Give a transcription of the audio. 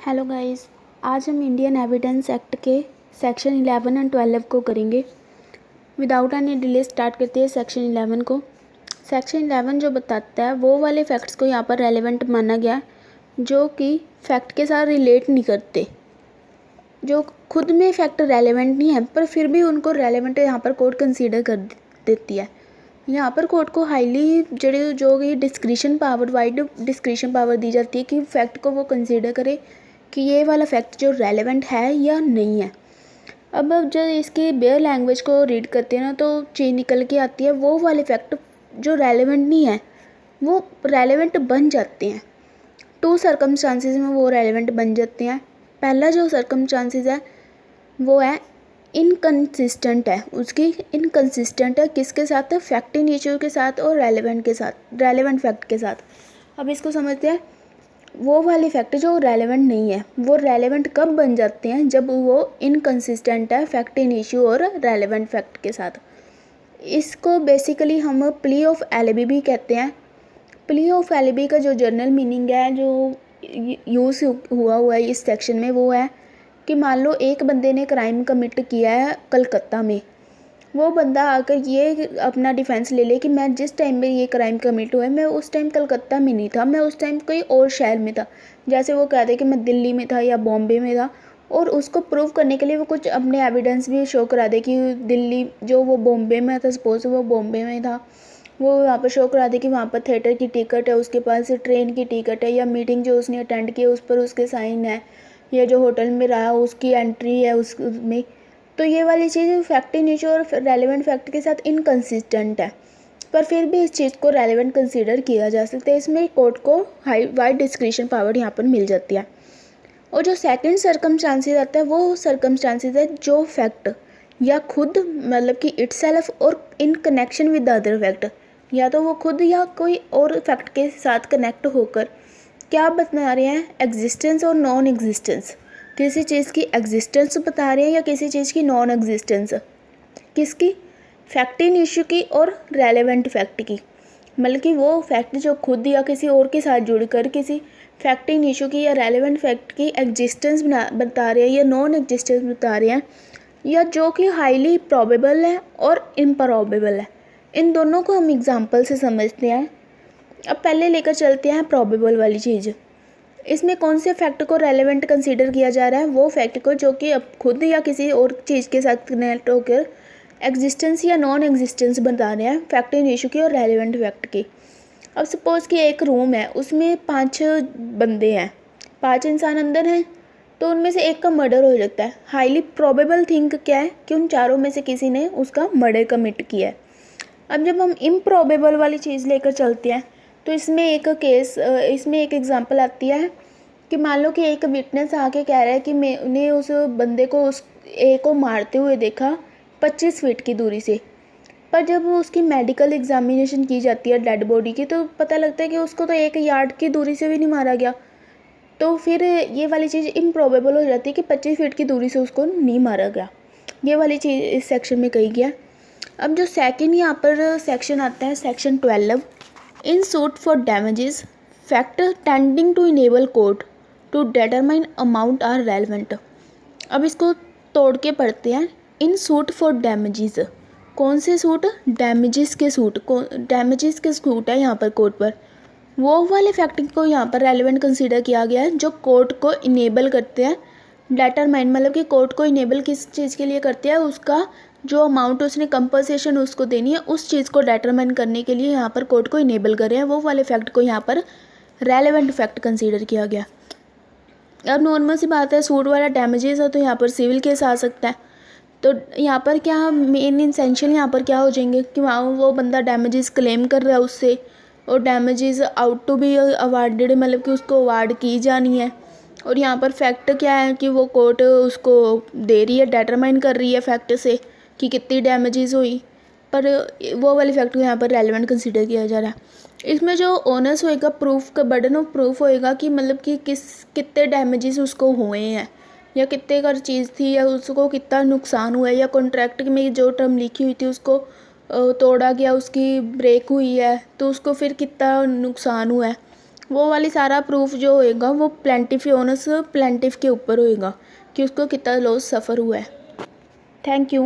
Hello guys. आज हम Indian evidence act के सेक्शन 11 एंड 12 को करेंगे। विदाउट एनी डिले स्टार्ट करते हैं सेक्शन 11 को। सेक्शन 11 जो बताता है वो वाले फैक्ट्स को यहाँ पर रेलेवेंट माना गया जो कि फैक्ट के साथ रिलेट नहीं करते, जो खुद में फैक्ट रेलेवेंट नहीं है पर फिर भी उनको रेलेवेंट यहाँ पर कोर्ट कंसीडर कर देती है। यहाँ पर कोर्ट को हाईली जो कि discretion power, wide discretion power दी जाती है कि फैक्ट को वो कंसीडर करे कि ये वाला फैक्ट जो रेलेवेंट है या नहीं है। अब जब इसकी बेयर लैंग्वेज को रीड करते हैं ना तो चीज़ निकल के आती है वो वाले फैक्ट जो रेलेवेंट नहीं है वो रेलेवेंट बन जाते हैं। टू सर्कमस्टांसिस में वो रेलेवेंट बन जाते हैं। पहला जो सर्कमस्टांसिस है वो है इनकंसिस्टेंट है, उसकी इनकंसिस्टेंट है किसके साथ, फैक्ट इन इश्यू के साथ और रेलेवेंट के साथ, रेलेवेंट फैक्ट के साथ। अब इसको समझते हैं। वो वाले फैक्ट जो रेलेवेंट नहीं है वो रेलेवेंट कब बन जाते हैं, जब वो इनकंसिस्टेंट है फैक्ट इन इश्यू और रेलेवेंट फैक्ट के साथ। इसको बेसिकली हम प्ली ऑफ एलिबी भी कहते हैं। प्ली ऑफ एलिबी का जो जर्नल मीनिंग है जो यूज़ हुआ है इस सेक्शन में वो है कि मान लो एक बंदे ने क्राइम कमिट किया है कलकत्ता में, वो बंदा आकर ये अपना डिफेंस ले ले कि मैं जिस टाइम में ये क्राइम कमिट हुआ है मैं उस टाइम कलकत्ता में नहीं था, मैं उस टाइम कोई और शहर में था। जैसे वो कहते कि मैं दिल्ली में था या बॉम्बे में था, और उसको प्रूव करने के लिए वो कुछ अपने एविडेंस भी शो करा दे कि दिल्ली जो वो बॉम्बे में था, सपोज वो बॉम्बे में था, वो वहाँ पर शो करा दे कि वहाँ पर थिएटर की टिकट है उसके पास, ट्रेन की टिकट है, या मीटिंग जो उसने अटेंड की उस पर उसके साइन है, या जो होटल में रहा उसकी एंट्री है उसमें। तो ये वाली चीज़ फैक्ट इन इश्यू और रेलेवेंट फैक्ट के साथ इनकंसिस्टेंट है, पर फिर भी इस चीज़ को रेलेवेंट कंसीडर किया जा सकता है। इसमें कोर्ट को हाई वाइड डिस्क्रिशन पावर यहाँ पर मिल जाती है। और जो सेकंड सर्कमस्टांसेस आता है वो सर्कमस्टांसेस है जो फैक्ट या खुद मतलब कि इटसेल्फ और in connection with other fact, या तो वो खुद या कोई और फैक्ट के साथ कनेक्ट होकर क्या बता रहे हैं, एग्जिस्टेंस और नॉन एग्जिस्टेंस, किसी चीज़ की एग्जिस्टेंस बता रहे हैं या किसी चीज़ की नॉन एग्जिस्टेंस, किसकी, फैक्ट इन इश्यू की और रेलेवेंट फैक्ट की। मतलब कि वो फैक्ट जो खुद या किसी और के साथ जुड़कर किसी फैक्ट इन इश्यू की या रेलेवेंट फैक्ट की एग्जिस्टेंस बता रहे हैं या नॉन एग्जिस्टेंस बता रहे हैं, या जो कि हाईली प्रोबेबल है और इम्प्रॉबेबल है। इन दोनों को हम एग्जाम्पल से समझते हैं। अब पहले लेकर चलते हैं प्रोबेबल वाली चीज़। इसमें कौन से फैक्ट को रेलेवेंट कंसीडर किया जा रहा है, वो फैक्ट को जो कि अब खुद या किसी और चीज़ के साथ कनेक्ट होकर एग्जिस्टेंस या नॉन एग्जिस्टेंस बता रहे हैं फैक्ट इन इशू की और रेलेवेंट फैक्ट की। अब सपोज़ कि एक रूम है उसमें 5 बंदे हैं, 5 इंसान अंदर हैं, तो उनमें से एक का मर्डर हो सकता है। हाईली प्रोबेबल थिंग क्या है कि उन चारों में से किसी ने उसका मर्डर कमिट किया है। अब जब हम इम्प्रॉबेबल वाली चीज़ लेकर चलते हैं तो इसमें एक एग्जांपल आती है कि मान लो कि एक विटनेस आके कह रहा है कि मैंने उस बंदे को उस ए को मारते हुए देखा 25 फीट की दूरी से, पर जब उसकी मेडिकल एग्जामिनेशन की जाती है डेड बॉडी की तो पता लगता है कि उसको तो 1 यार्ड की दूरी से भी नहीं मारा गया। तो फिर ये वाली चीज़ इम्प्रॉबेबल हो जाती है कि 25 फीट की दूरी से उसको नहीं मारा गया। ये वाली चीज़ इस सेक्शन में कही गया। अब जो सेकंड यहाँ पर सेक्शन आता है section 12, in suit for damages factor tending to enable court to determine amount are relevant. अब इसको तोड़ के पढ़ते हैं। इन सूट फॉर डैमेजेस, कौन से सूट, डैमेजेस के सूट, डैमेजेस के सूट है यहाँ पर कोर्ट पर, वो वाले फैक्ट को यहाँ पर रेलेवेंट कंसीडर किया गया है जो कोर्ट को इनेबल करते हैं डेटरमाइन, मतलब कि कोर्ट को इनेबल किस चीज़ के लिए करते हैं, उसका जो अमाउंट उसने कंपनसेशन उसको देनी है उस चीज़ को डेटरमाइन करने के लिए यहाँ पर कोर्ट को इनेबल कर रहे हैं। वो वाले फैक्ट को यहाँ पर रेलेवेंट फैक्ट कंसीडर किया गया। अब नॉर्मल सी बात है, सूट वाला डैमेजेस है तो यहाँ पर सिविल केस आ सकता है। तो यहाँ पर क्या मेन इंसेंशियल यहाँ पर क्या हो जाएंगे कि वहाँ वो बंदा डैमेजेस क्लेम कर रहा है उससे, और damages out to be awarded, मतलब कि उसको अवार्ड की जानी है। और यहाँ पर फैक्ट क्या है कि वो कोर्ट उसको दे रही है, डेटरमाइन कर रही है फैक्ट से कि कितनी डैमेजेस हुई, पर वो वाले फैक्ट को यहाँ पर रेलेवेंट कंसीडर किया जा रहा है। इसमें जो ओनर्स होएगा, प्रूफ का बर्डन ऑफ प्रूफ होएगा कि मतलब कि कितने डैमेजेस उसको हुए हैं, या कितने का चीज़ थी, या उसको कितना नुकसान हुआ है, या कॉन्ट्रैक्ट में जो टर्म लिखी हुई थी उसको तोड़ा गया, उसकी ब्रेक हुई है तो उसको फिर कितना नुकसान हुआ है। वो वाली सारा प्रूफ जो होएगा वो प्लेंटिफियोनस प्लेंटिफ के ऊपर होएगा कि उसको कितना लॉस सफ़र हुआ है। Thank you.